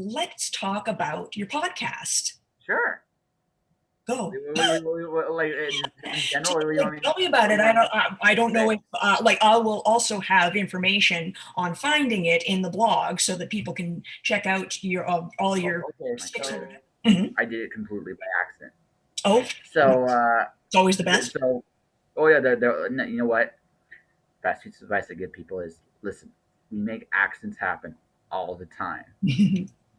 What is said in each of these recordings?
let's talk about your podcast. Sure. Go. Like just in general, or you want me Tell me about what do it. you want me I don't to know say? if like I will also have information on finding it in the blog so that people can check out your all your Okay, 600. so Mhm. I did it completely by accident. Oh, So, it's always the best. so, oh yeah, no, you know what? Best piece of advice I give people is listen. We make accidents happen all the time.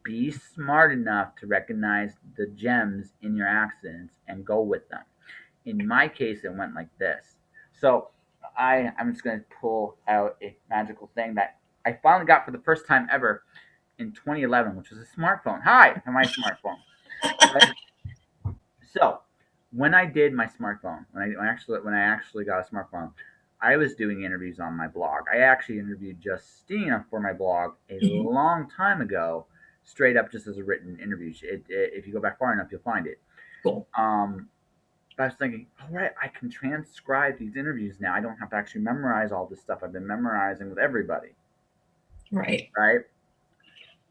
Be smart enough to recognize the gems in your accidents and go with them. In my case, it went like this. So I'm just going to pull out a magical thing that I finally got for the first time ever in 2011, which was a smartphone. Hi, my smartphone. Right? So when I did my smartphone, when I actually got a smartphone, I was doing interviews on my blog. I actually interviewed Justina for my blog a Mhm. long time ago, straight up just as a written interview. If you go back far enough, you'll find it. Cool. Um, but I was thinking, all right, I can transcribe these interviews now. I don't have to actually memorize all this stuff I've been memorizing with everybody, Right. right?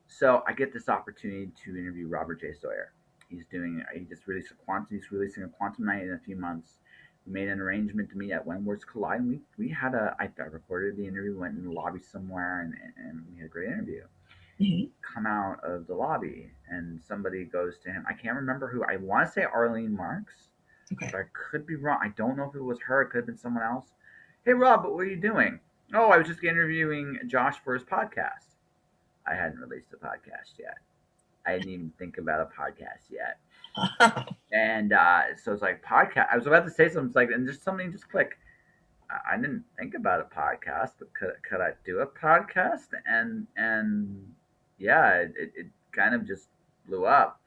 So I get this opportunity to interview Robert J. Sawyer. He's releasing a quantum night in a few months. We made an arrangement to meet at When Worlds Collide. And I recorded the interview, went in the lobby somewhere, and we had a great interview. Mhm. Come out of the lobby, and somebody goes to him. I can't remember who. I want to say Arlene Marks, Okay. but I could be wrong. I don't know if it was her. It could have been someone else. Hey, Rob, what were you doing? Oh, I was just interviewing Josh for his podcast. I hadn't released a podcast yet. I didn't even think about a podcast yet. And so it's like podcast. I was about to say something, it's like, and just something just click. I didn't think about a podcast, but could I do a podcast? And yeah, it kind of just blew up.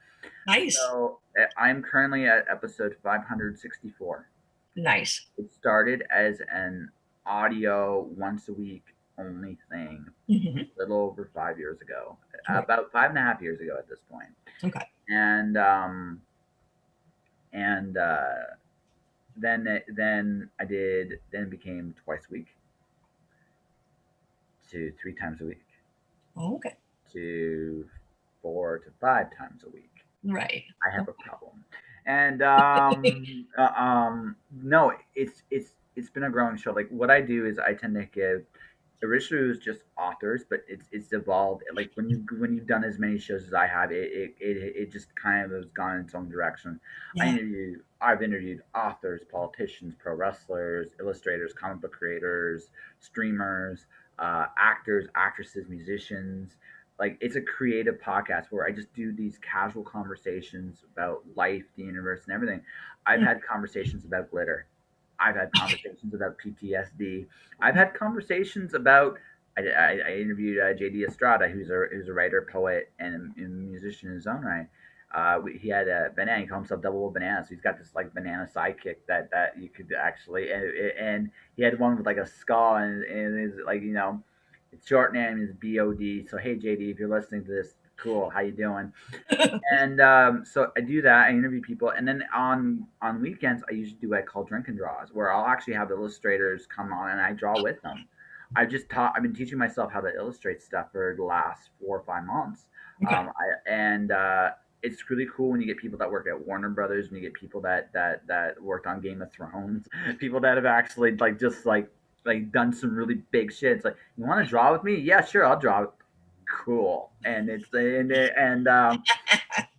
Nice. So I'm currently at episode 564. Nice. It started as an audio once a week only thing Mhm. a little over 5 years ago, Right. about 5.5 years ago at this point. Okay. And and then it became twice a week to 3 times a week Oh, okay. to 4 to 5 times a week. Right. I have a Okay. problem. And no, it's been a growing show. Like what I do is I tend to give. Originally it was just authors, but it's evolved. Like when you've done as many shows as I have, it just kind of has gone in its own direction. Yeah. I've interviewed authors, politicians, pro wrestlers, illustrators, comic book creators, streamers, actors, actresses, musicians. Like it's a creative podcast where I just do these casual conversations about life, the universe, and everything. I've Mm. had conversations about glitter. I've had conversations about PTSD. I've had conversations about. I interviewed JD Estrada, who's a writer, poet, and musician in his own right. He had a banana. He called himself Double Banana. So he's got this like banana sidekick that you could actually and he had one with like a skull and it's like its short name is BOD. So hey JD, if you're listening to this, cool. How you doing? And so I do that. I interview people, and then on weekends I usually do what I call drink and draws, where I'll actually have illustrators come on and I draw with them. I've been teaching myself how to illustrate stuff for the last 4 or 5 months. Okay. It's really cool when you get people that work at Warner Brothers, and you get people that worked on Game of Thrones, people that have actually like done some really big shit. It's like, you want to draw with me? Yeah, sure, I'll draw. Cool,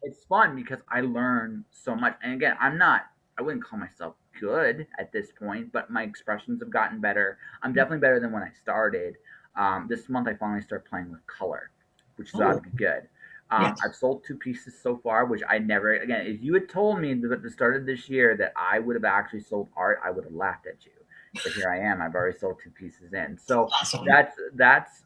it's fun because I learn so much. And again, I wouldn't call myself good at this point, but my expressions have gotten better. I'm definitely better than when I started. This month I finally started playing with color, which is Oh, ought to be good. yes. I've sold 2 pieces so far, which I never, again, if you had told me at the start of this year that I would have actually sold art, I would have laughed at you. But here I am. I've already sold 2 pieces in. So Awesome. that's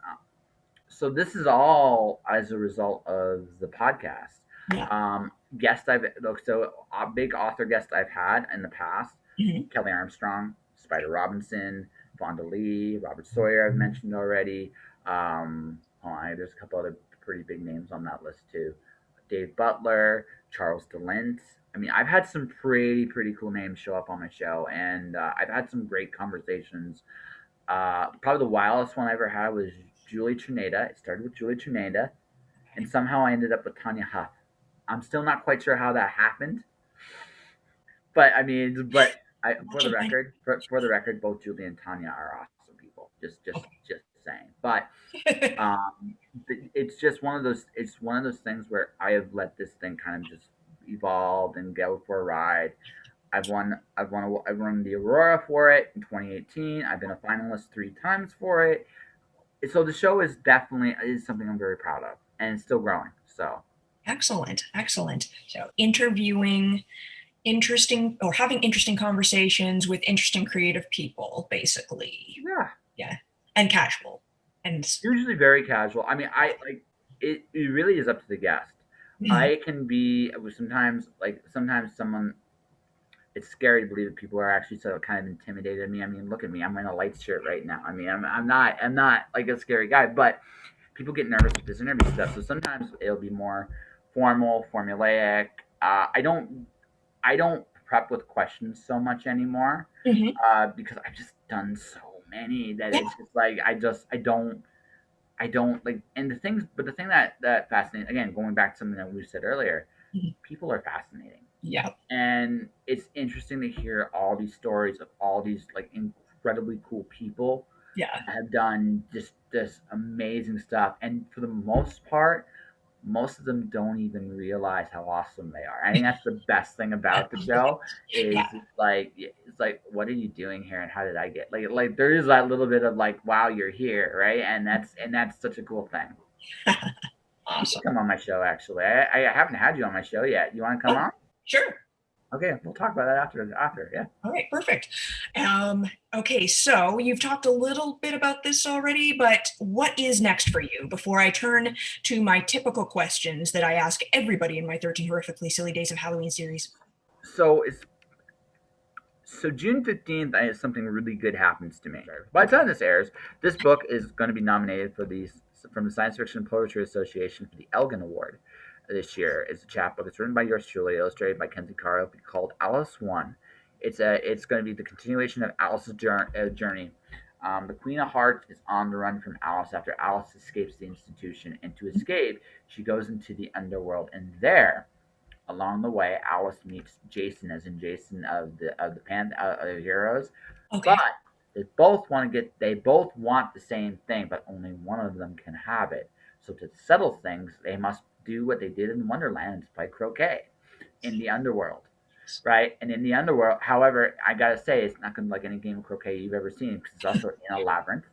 this is all as a result of the podcast. Yeah. Guest I've look so a big author guest I've had in the past: Mhm. Kelly Armstrong, Spider Robinson, Fonda Lee, Robert Sawyer. I've mentioned already. There's a couple other pretty big names on that list too. Dave Butler, Charles DeLint. I mean, I've had some pretty cool names show up on my show, and I've had some great conversations. Probably the wildest one I ever had was Julie Trineda. It started with Julie Trineda. and somehow I ended up with Tanya Huff. I'm still not quite sure how that happened, but I mean, but I I can find for the record, both Julie and Tanya are awesome people. Just saying. But okay. um, it's just one of those. It's one of those things where I have let this thing kind of just evolve and go for a ride. I've won the Aurora for it in 2018. I've been a finalist 3 times for it. So the show is definitely is something I'm very proud of, and it's still growing. So Excellent, excellent. So interviewing interesting or having interesting conversations with interesting creative people, basically. yeah, Yeah. And casual. And usually very casual. I mean, I like it. It really is up to the guest. mhm. I can be sometimes like sometimes someone. It's scary to believe that people are actually so kind of intimidated me. I mean, look at me. I'm in a light shirt right now. I mean, I'm not like a scary guy, but people get nervous with this interview stuff. So sometimes it'll be more formal, formulaic. I don't prep with questions so much anymore Mhm. because I've just done so many that Yeah. it's just like I don't like. And the things, but the thing that fascinates again, going back to something that we said earlier, Mhm. people are fascinating, Yeah. and it's interesting to hear all these stories of all these like incredibly cool people Yeah. that have done just this amazing stuff, and for the most part most of them don't even realize how awesome they are. I think that's the best thing about the show Yeah. is it's like what are you doing here and how did I get like there is that little bit of like wow you're here right and that's such a cool thing. You should Awesome. come on my show actually. I haven't had you on my show yet. You want to come Oh, on? sure. Okay, we'll talk about that after yeah. All right, perfect. Okay, so you've talked a little bit about this already, but what is next for you before I turn to my typical questions that I ask everybody in my 13 Horrifically Silly Days of Halloween series? So it's so June 15th, something really good happens to me. By the Okay. time this airs, this book is going to be nominated for from the Science Fiction Poetry Association for the Elgin Award this year. It's a chapbook. It's written by yours truly, illustrated by Kenzie Caro, called Alice One. It's going to be the continuation of Alice's journey. The Queen of Hearts is on the run from Alice after Alice escapes the institution, and to escape, she goes into the underworld, and there along the way, Alice meets Jason, as in Jason of the heroes, but Okay. they both want the same thing, but only one of them can have it. So to settle things, they must do what they did in Wonderland, play croquet in the underworld, right? And in the underworld, however, I gotta say, it's not gonna be like any game of croquet you've ever seen because it's also in a labyrinth.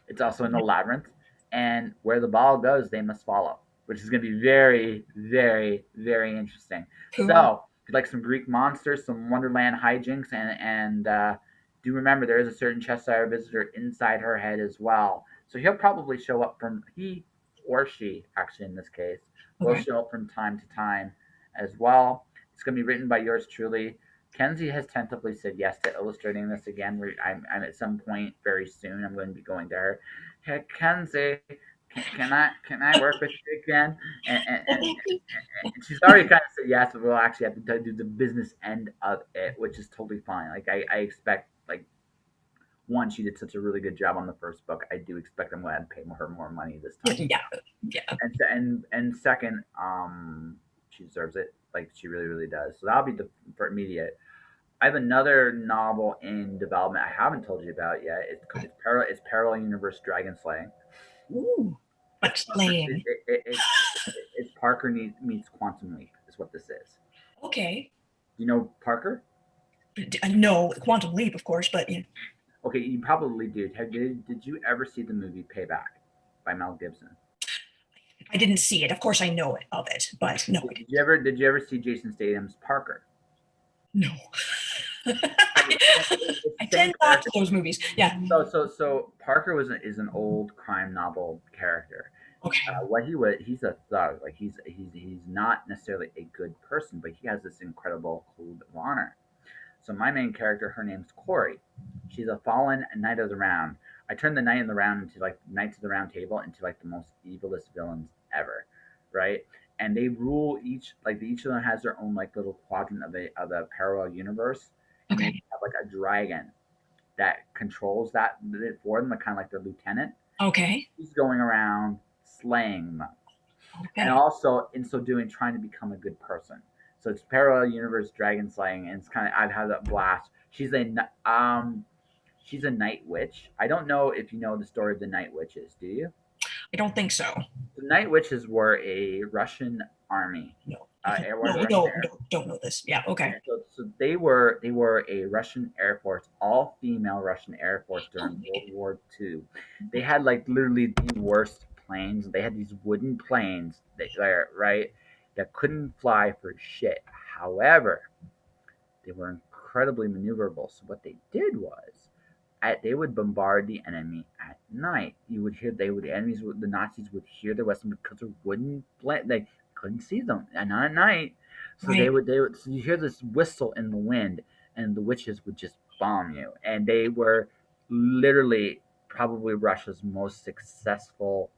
It's also in the labyrinth, and where the ball goes, they must follow, which is going to be very, very, very interesting. Cool. So, if you like some Greek monsters, some Wonderland hijinks, and do remember there is a certain Cheshire visitor inside her head as well. So he'll probably show up from he or she, actually in this case, will Okay. show up from time to time as well. It's going to be written by yours truly. Kenzie has tentatively said yes to illustrating this again. I'm at some point very soon. I'm going to be going to her. Hey, Kenzie, can I work with you again? And she's already kind of said yes, but we'll actually have to do the business end of it, which is totally fine. Like I expect like one, she did such a really good job on the first book. I do expect I'm going to pay her more money this time. Yeah. Yeah. And second, she deserves it. Like she really really does. So that'll be the for immediate. I have another novel in development I haven't told you about yet. It's Parallel Universe Dragon Slaying. Ooh. It's But slaying. it's Parker meets Quantum Leap is what this is. Okay. Do you know Parker? No, Quantum Leap, of course, but yeah. Okay, you probably do. Did you ever see the movie Payback by Mel Gibson? I didn't see it. Of course, I know it of it, but no, I Did you ever see Jason Statham's Parker? no. It's I the same tend not to character. those movies. Yeah. So Parker is an old crime novel character. Okay. What he was, he's a thug. Like he's not necessarily a good person, but he has this incredible code of honor. So my main character, her name's Corey. She's a fallen knight of the round. I turned the knight in the round into like knights of the round table into like the most evilest villains ever, right? And they rule each of them has their own like little quadrant of a parallel universe, and they Okay. have like a dragon that controls that for them, kind of like their lieutenant. Okay. He's going around slaying them. and Okay. also in so doing trying to become a good person. So it's parallel universe dragon slaying, and it's kind of I've had a blast. She's a night witch. I don't know if you know the story of the night witches. Do you? I don't think so. The night witches were a Russian army, No. airborne No, Russian no, air. don't know this. Yeah. Yeah, Okay. so they were a Russian Air Force, all female Russian Air Force Oh, during World War II. They had like literally the worst planes. They had these wooden planes that are right that couldn't fly for shit. However, they were incredibly maneuverable. So what they did was they would bombard the enemy at night. You would hear the Nazis would hear the Western because of wooden they couldn't see them, and not at night. So right. so you hear this whistle in the wind, and the witches would just bomb you. And they were literally probably Russia's most successful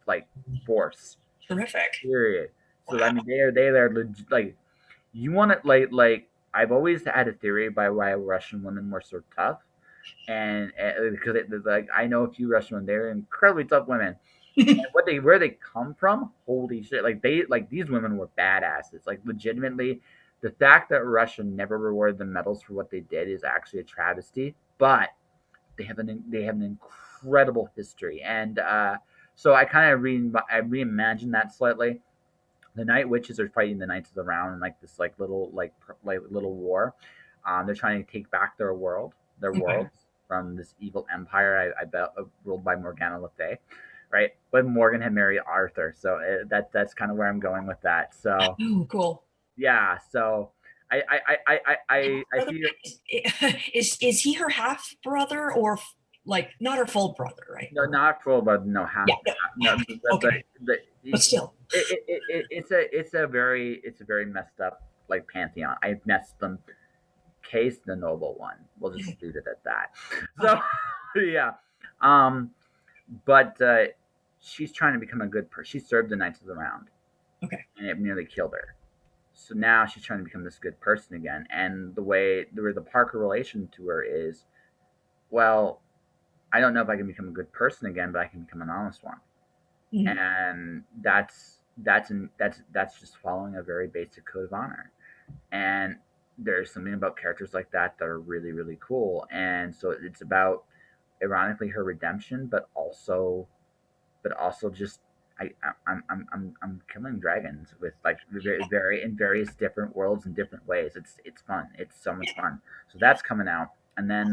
like force. Terrific. Period. So I Wow. mean, they are like you want to I've always had a theory by why Russian women were so tough and because like I know a few Russian women, they're incredibly tough women. And where they come from, holy shit! Like these women were badasses. Like legitimately, the fact that Russia never rewarded the medals for what they did is actually a travesty. But they have an incredible history, and so I reimagined that slightly. The Night Witches are fighting the Knights of the Round in like this like little war. They're trying to take back their Okay. worlds from this evil empire. I bet ruled by Morgana Le Fay, right? But Morgan had married Arthur, so that's kind of where I'm going with that. So Oh, cool. yeah, so I Brother, see is he her half brother or like not her full brother, right? no Or not full, but no yeah, half, no, no, okay, but but still. it's a very messed up like pantheon. I've messed them Case the noble one. We'll just leave it at that. So, Okay. yeah. Um, but she's trying to become a good person. She served the Knights of the Round, Okay. and it nearly killed her. So now she's trying to become this good person again. And the Parker relation to her is, well, I don't know if I can become a good person again, but I can become an honest one. Mhm. And that's just following a very basic code of honor. And there's something about characters like that that are really really cool, and so it's about ironically her redemption, but also just I'm killing dragons with like very in various different worlds in different ways. It's fun. It's so much fun. So that's coming out, and then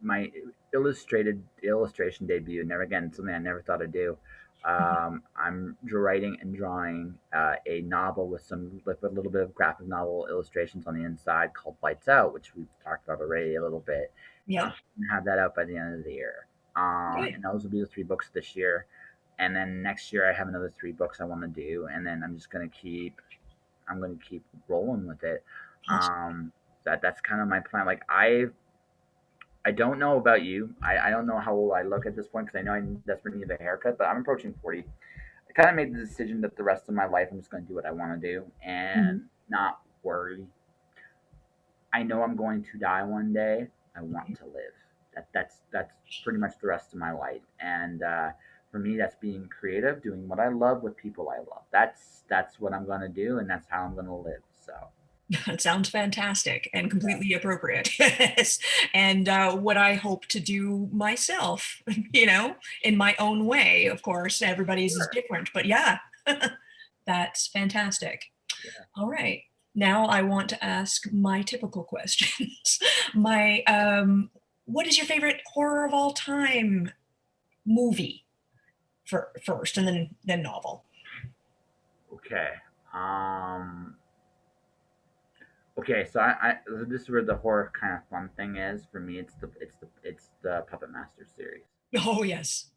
my illustration debut. Never again something I never thought I'd do. I'm writing and drawing a novel with a little bit of graphic novel illustrations on the inside called Lights Out, which we've talked about already a little bit. Yeah. And have that out by the end of the year. Good. And those will be the 3 books this year. And then next year I have another 3 books I want to do, and then I'm gonna keep rolling with it. Awesome. That's kind of my plan. Like I don't know about you. I don't know how old I look at this point because I know I desperately need a haircut, but I'm approaching 40. I kind of made the decision that the rest of my life I'm just going to do what I want to do Mhm. and not worry. I know I'm going to die one day. I want to live. That's pretty much the rest of my life. And for me, that's being creative, doing what I love with people I love. That's what I'm going to do, and that's how I'm going to live. So That sounds fantastic and completely appropriate. And what I hope to do myself, in my own way. Of course, everybody's is sure. different, but yeah, that's fantastic. Yeah. All right. Now I want to ask my typical questions. My what is your favorite horror of all time movie first and then novel? Okay. Um, Okay, so this is where the horror kind of fun thing is for me. It's the Puppet Master series. Oh yes.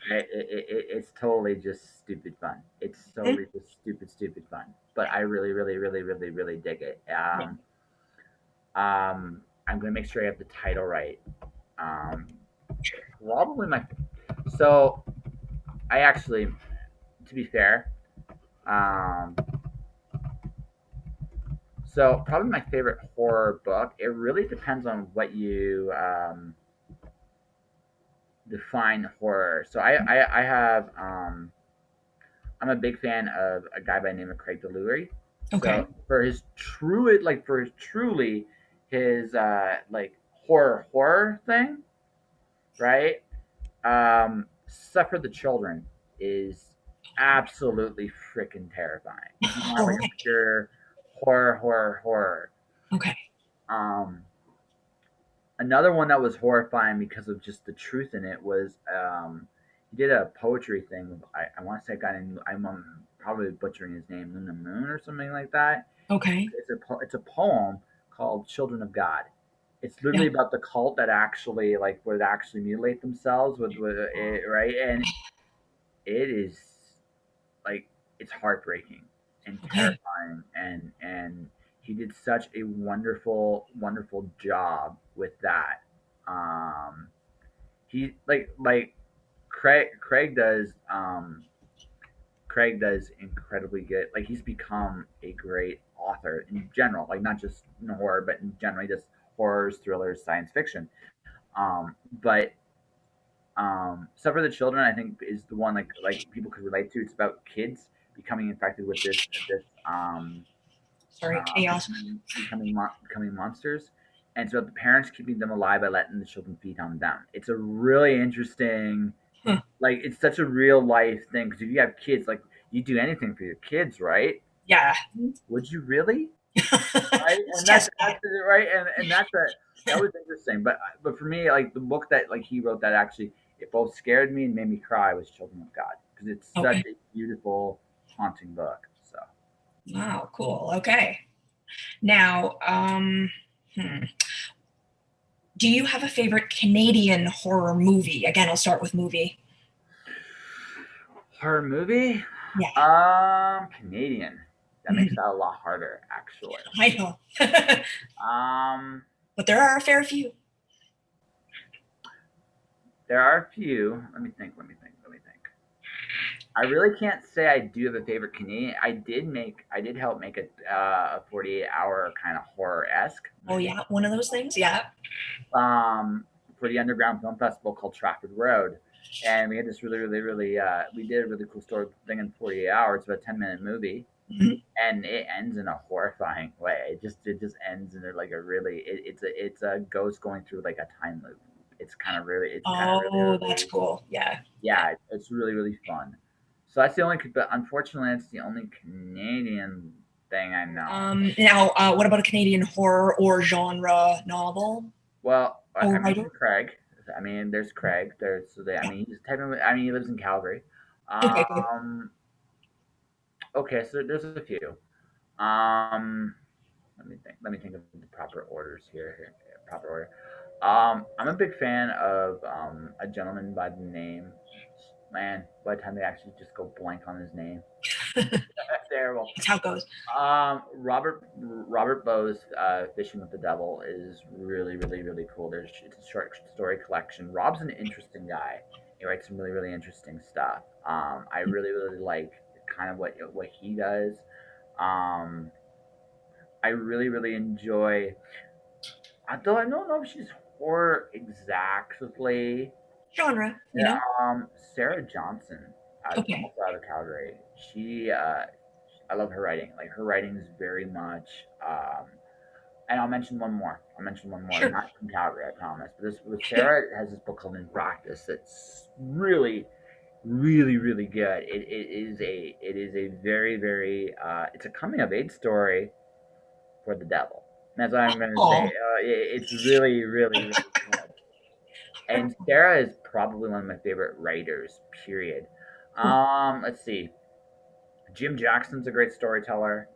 It's totally just stupid fun. It's Hmm? totally just stupid fun. But I really really dig it. Yeah. I'm gonna make sure I have the title right. Um, Probably my so I actually, to be fair, um, so probably my favorite horror book. It really depends on define horror. So I have I'm a big fan of a guy by the name of Craig Delury. Okay. So for his true like for his truly his like horror thing, right? Suffer the Children is absolutely freaking terrifying. If you want All like a right. pure horror. Okay. Um, Another one that was horrifying because of just the truth in it was he did a poetry thing. I want to say a guy named I'm probably butchering his name, Luna Moon or something like that. Okay. It's a poem called Children of God. It's Yeah. literally about the cult that actually like would actually mutilate themselves with it, right, and it is like it's heartbreaking and Okay. terrifying, and he did such a wonderful job with that. um he like Craig does incredibly good. Like he's become a great author in general, like not just in horror but in general, just horrors, thrillers, science fiction. But Suffer the Children, I think, is the one like people could relate to. It's about kids becoming infected with this Sorry. Chaos. becoming monsters, and so the parents keeping them alive by letting the children feed on them. It's a really interesting, Huh. like it's such a real life thing because if you have kids, like you do anything for your kids, right? Yeah. Would you really? Right, Let's and that's test that's that. right, and that was interesting. But for me, like the book that like he wrote that actually it both scared me and made me cry was Children of God because it's such Okay. a beautiful, haunting book. So Wow. Cool. Okay. Now, hmm. Do you have a favorite Canadian horror movie? Again, I'll start with movie. horror movie, Yeah. Canadian. That makes Mhm. that a lot harder, actually. I know. Um, But there are a fair few. there are a few. Let me think. I really can't say I do have a favorite Canadian. I did help make a 48-hour kind of horror esque Oh, movie yeah. One of those things. Yeah. for the Underground Film Festival called Trafford Road, and we had this we did a really cool story thing in 48 hours. It's about a 10-minute movie, Mhm. and it ends in a horrifying way. It just ends in like a really it's a ghost going through like a time loop. It's kind of Oh, that's really cool. Yeah. Yeah. yeah, it's really fun. So that's the only, but unfortunately, that's the only Canadian thing I know. Now, what about a Canadian horror or genre novel Well, I or writer? mentioned Craig. I mean, there's Craig. I Yeah. mean, he's technically. I mean, he lives in Calgary. Okay, good. Um. Okay, so there's a few. Um. Let me think of the proper orders here. Proper order. I'm a big fan of a gentleman by the name. Man, by the time they actually just go blank on his name, that's terrible. That's how it goes. Robert Bowes' Fishing with the Devil is really cool. It's a short story collection. Rob's an interesting guy. He writes some really interesting stuff. I really like kind of what he does. Um, I really enjoy. Although I don't know if she's horror exactly. Genre, you Yeah, know? Sarah Johnson, Okay. also out of Calgary. I love her writing. Like her writing is very much. And I'll mention one more. Sure. Not from Calgary, I promise. But this with Sarah has this book called In Practice that's really good. It is a very it's a coming of age story for the devil. That's what I'm going to say. Oh, It's really good. And Sarah is probably one of my favorite writers. Period. cool. Let's see. Jim Jackson's a great storyteller.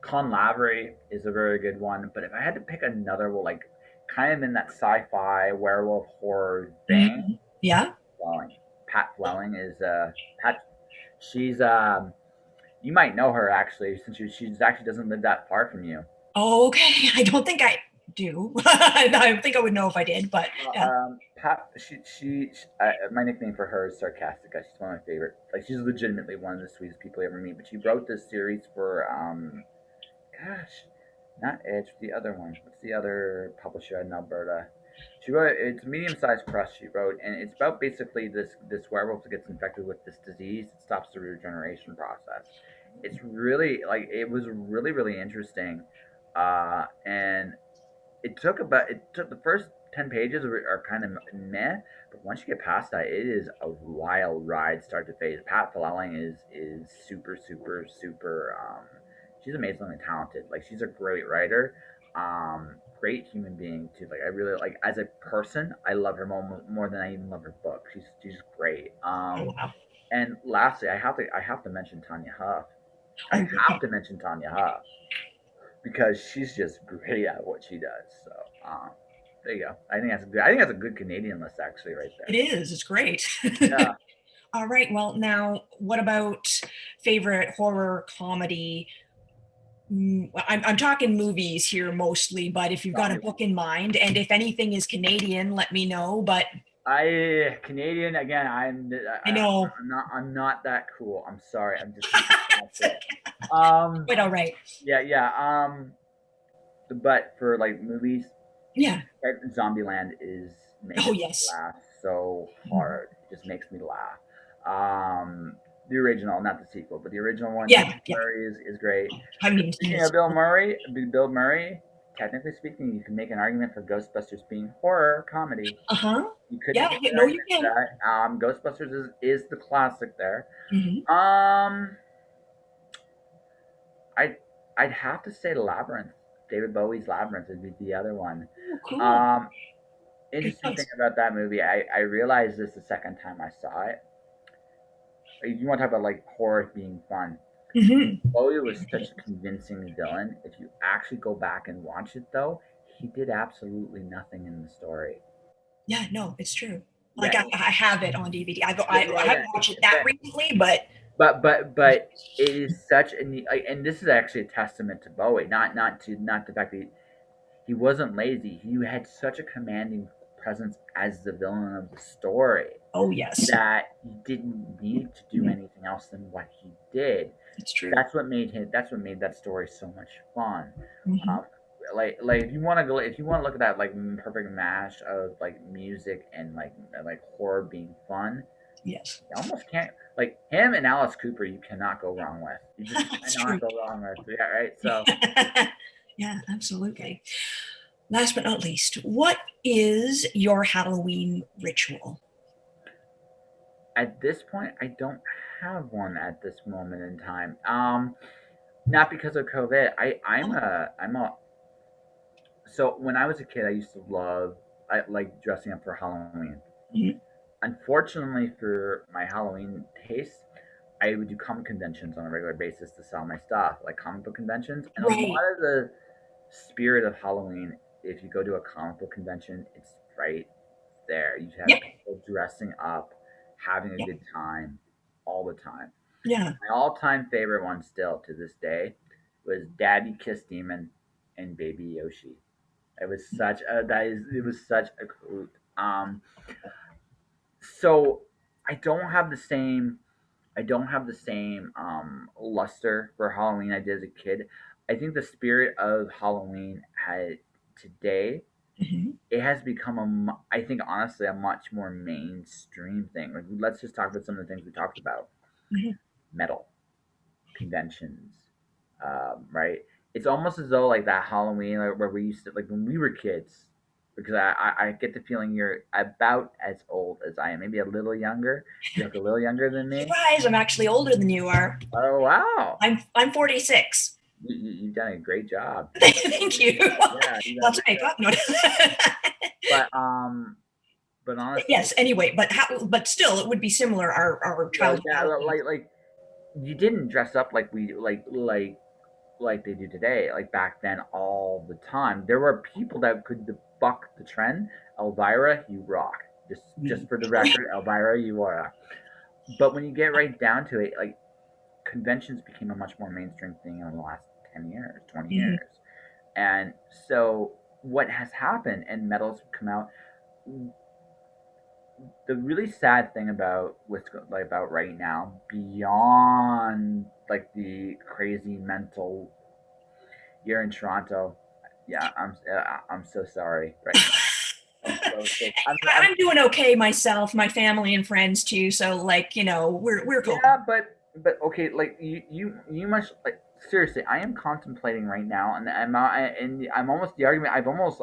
Con Lavery is a very good one. But if I had to pick another, well, like kind of in that sci-fi werewolf horror vein, Mhm. Yeah. Dwelling. Pat Dwelling is Pat. She's you might know her actually, since she's actually doesn't live that far from you. Oh, okay. I don't think I do. I think I would know if I did, but yeah. Pat. My nickname for her is Sarcastica. She's one of my favorite. Like she's legitimately one of the sweetest people you ever meet. But she wrote this series for gosh, not Edge. The other one. What's the other publisher in Alberta? She wrote it's a medium-sized crust. She wrote, and it's about basically this werewolf that gets infected with this disease that stops the regeneration process. It's really like it was really interesting, and it took the first 10 pages are kind of meh, but once you get past that, it is a wild ride start to finish. Pat Fallelling is super. She's amazingly talented. Like she's a great writer, great human being too. Like I really like as a person, I love her more than I even love her book. She's great. Oh wow. And lastly, I have to mention Tanya Huff. I Oh have yeah. to mention Tanya Huff because she's just great at what she does. So there you go. I think that's a good. I think that's a good Canadian list actually, right It there. is. It's great. Yeah. All right. Well, now what about favorite horror comedy? Well, I'm talking movies here mostly, but if you've got a Zombie. book in mind, and if anything is Canadian, let me know. But I Canadian again. I know I'm not that cool. I'm sorry. I'm just that's it's it. Um. quite all right. Yeah. But for like movies, Yeah. Zombieland is Oh makes me yes. laugh so Mhm. hard. It just makes me laugh. The original, not the sequel, but the original one. Yeah. Bill Yeah. Murray is great. I mean, Speaking of Bill Murray, technically speaking, you can make an argument for Ghostbusters being horror comedy. uh huh. You could Yeah. make Yeah. an No, you argument for can. that. Ghostbusters is the classic there. Hmm. Um, I I'd have to say Labyrinth. David Bowie's Labyrinth would be the other one. Oh, cool. Um, Good Interesting thing choice. about that movie, I realized this the second time I saw it. You want to talk about like horror being fun. Hmm. Bowie was such a convincing villain. If you actually go back and watch it, though, he did absolutely nothing in the story. Yeah. No, it's true. Like Yeah, I have it on DVD. I yeah. haven't watched it that recently, but But it is such a neat, like, and this is actually a testament to Bowie, not the fact that he wasn't lazy. He had such a commanding presence as the villain of the story oh yes, that he didn't need to do anything else than what he did. it's true. That's what made that story so much fun. Hmm. Um, like if you want to look at that like perfect mash of like music and like horror being fun, Yes, you almost can't like him and Alice Cooper. You cannot go wrong with. You just it's cannot true. go wrong with. Yeah, right. So Yeah, absolutely. Last but not least, what is your Halloween ritual? at this point, I don't have one at this moment in time. Not because of COVID. I'm a so when I was a kid, I used to love I like dressing up for Halloween. Mhm. Unfortunately, for my Halloween taste, I would do comic conventions on a regular basis to sell my stuff, like comic book conventions. And a Right. lot of the spirit of Halloween, if you go to a comic book convention, it's right there. You have Yep. people dressing up, having a Yep. good time all the time. Yeah. My all-time favorite one still to this day was Daddy Kiss Demon and Baby Yoshi. It was such a hoot. So I don't have the same luster for Halloween I did as a kid. I think the spirit of Halloween had today Hmm. it has become I think honestly a much more mainstream thing. Like let's just talk about some of the things we talked about. Hmm. Metal conventions, right? It's almost as though like that Halloween like, where we used to like when we were kids. Because I get the feeling you're about as old as I am, maybe a little younger. You look a little younger than me. Surprise! I'm actually older than you are. Oh wow, I'm 46. you've done a great job. Thank you. Yeah, you've done a Lots of great job. makeup. No. But um, but honestly, Yes. Anyway, but how? But still, it would be similar. Our childhood yeah, Halloween. you didn't dress up like we like they do today. Like back then, all the time, there were people that could buck the trend. Elvira, you rock. Just for the record, Elvira, you rock. But when you get right down to it, like conventions became a much more mainstream thing in the last 10 years, 20 years, Hmm. and so what has happened and metals come out the really sad thing about like about right now, beyond like the crazy mental year in Toronto, yeah, I'm so sorry right now. I'm So I'm doing okay myself, my family and friends too. So like, we're coping. yeah, but okay, like you must like seriously. I am contemplating right now, and I'm almost the argument. I've almost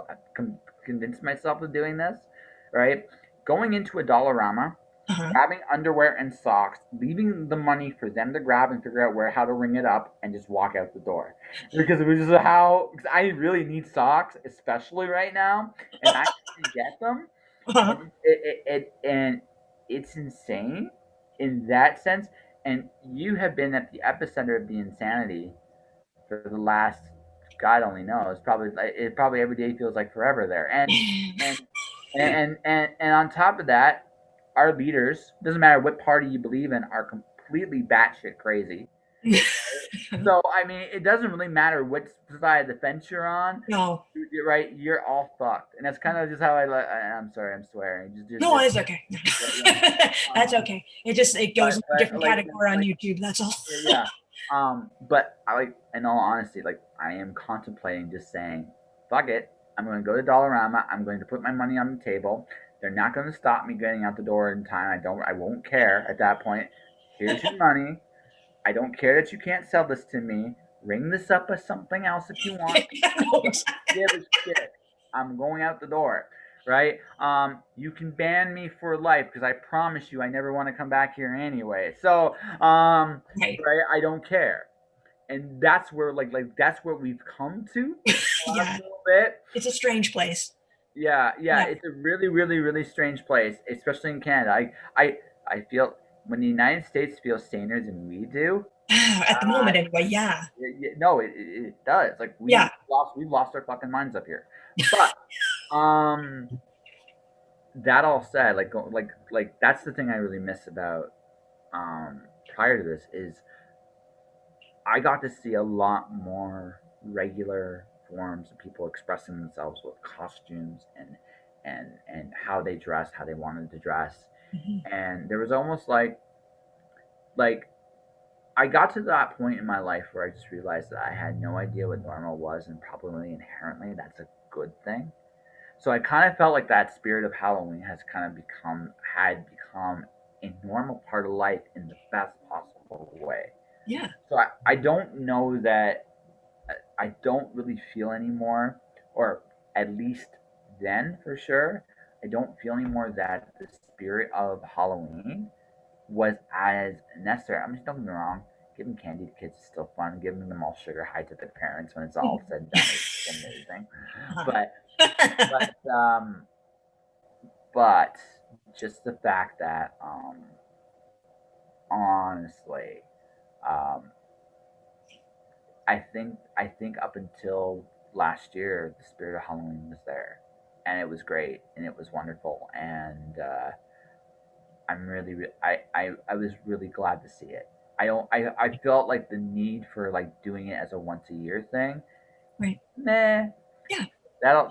convinced myself of doing this, right? Going into a Dollarama, Uh-huh. grabbing underwear and socks, leaving the money for them to grab and figure out how to ring it up, and just walk out the door. Because it was just how because I really need socks, especially right now, and I can get them, Uh-huh. and and it's insane in that sense. And you have been at the epicenter of the insanity for the last God only knows. Probably every day feels like forever there. And and on top of that, our leaders, doesn't matter what party you believe in, are completely batshit crazy. So I mean, it doesn't really matter what side of the fence you're on. No, You're right. You're all fucked, and that's kind of just how I'm sorry, I'm swearing. no, it's okay. Yeah, yeah. That's okay. It goes in a But different category on YouTube. That's all. yeah. But I like, in all honesty, like I am contemplating just saying, fuck it. I'm going to go to Dollarama. I'm going to put my money on the table. They're not going to stop me getting out the door in time. I won't care at that point. Here's your money. I don't care that you can't sell this to me. Ring this up as something else if you want. No, exactly. Give a shit. I'm going out the door, right? You can ban me for life because I promise you I never want to come back here anyway. So, Right. right, I don't care, and that's where that's where we've come to the last Yeah. little bit. It's a strange place. Yeah, yeah, Yeah. it's a really, really, really strange place, especially in Canada. I feel when the United States feels saner than we do. At the moment, anyway. Yeah. No, it does. Like Yeah. we've lost our fucking minds up here. But um, that all said, that's the thing I really miss about prior to this is I got to see a lot more regular forms of people expressing themselves with costumes and how they dressed, how they wanted to dress, Mhm. and there was almost like I got to that point in my life where I just realized that I had no idea what normal was, and probably inherently that's a good thing. So I kind of felt like that spirit of Halloween has kind of become a normal part of life in the best possible way. Yeah. So I don't know that I don't really feel anymore, or at least then for sure, I don't feel anymore that the spirit of Halloween was as necessary. I'm just don't get me wrong. Giving candy to kids is still fun. Giving them all sugar high to their parents when it's all said and done is amazing. But Uh-huh. but but just the fact that honestly, um, I think up until last year, the spirit of Halloween was there, and it was great and it was wonderful, and I'm really I was really glad to see it. I don't I felt like the need for like doing it as a once a year thing. Right. Nah, Yeah. that'll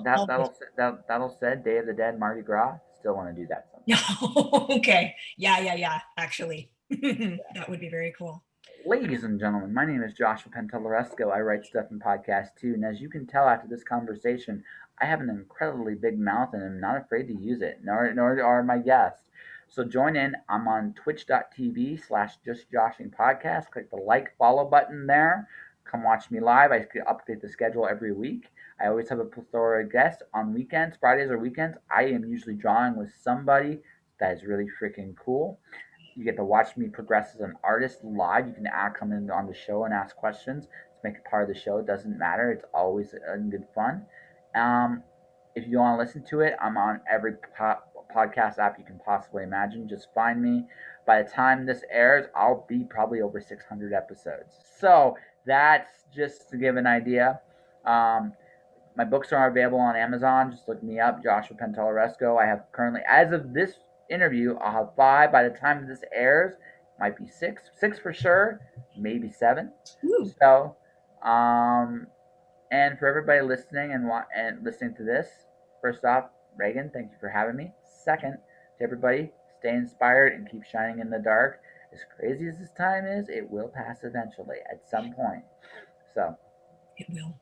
said Day of the Dead, Mardi Gras. Still want to do that No. sometime. Okay. Yeah. Yeah. Yeah. Actually, that would be very cool. Ladies and gentlemen, my name is Joshua Pantalleresco. I write stuff and podcasts too, and as you can tell after this conversation, I have an incredibly big mouth and I'm not afraid to use it, nor are my guests. So join in. I'm on twitch.tv/justjoshingpodcast. Click the like, follow button there. Come watch me live. I update the schedule every week. I always have a plethora of guests on weekends, Fridays or weekends. I am usually drawing with somebody that is really freaking cool. You get to watch me progress as an artist live. You can come in on the show and ask questions to make it part of the show. It doesn't matter. It's always good fun. Um, if you want to listen to it, I'm on every podcast app you can possibly imagine. Just find me. By the time this airs, I'll be probably over 600 episodes. So that's just to give an idea. Um, my books are available on Amazon. Just look me up, Joshua Pantalleresco. I have currently, as of this interview, I'll have 5. By the time this airs, might be 6 for sure, maybe 7. Ooh. So, um, and for everybody listening and listening to this, first off, Reagan, thank you for having me. Second, to everybody, stay inspired and keep shining in the dark. As crazy as this time is, it will pass eventually at some point. So, It will.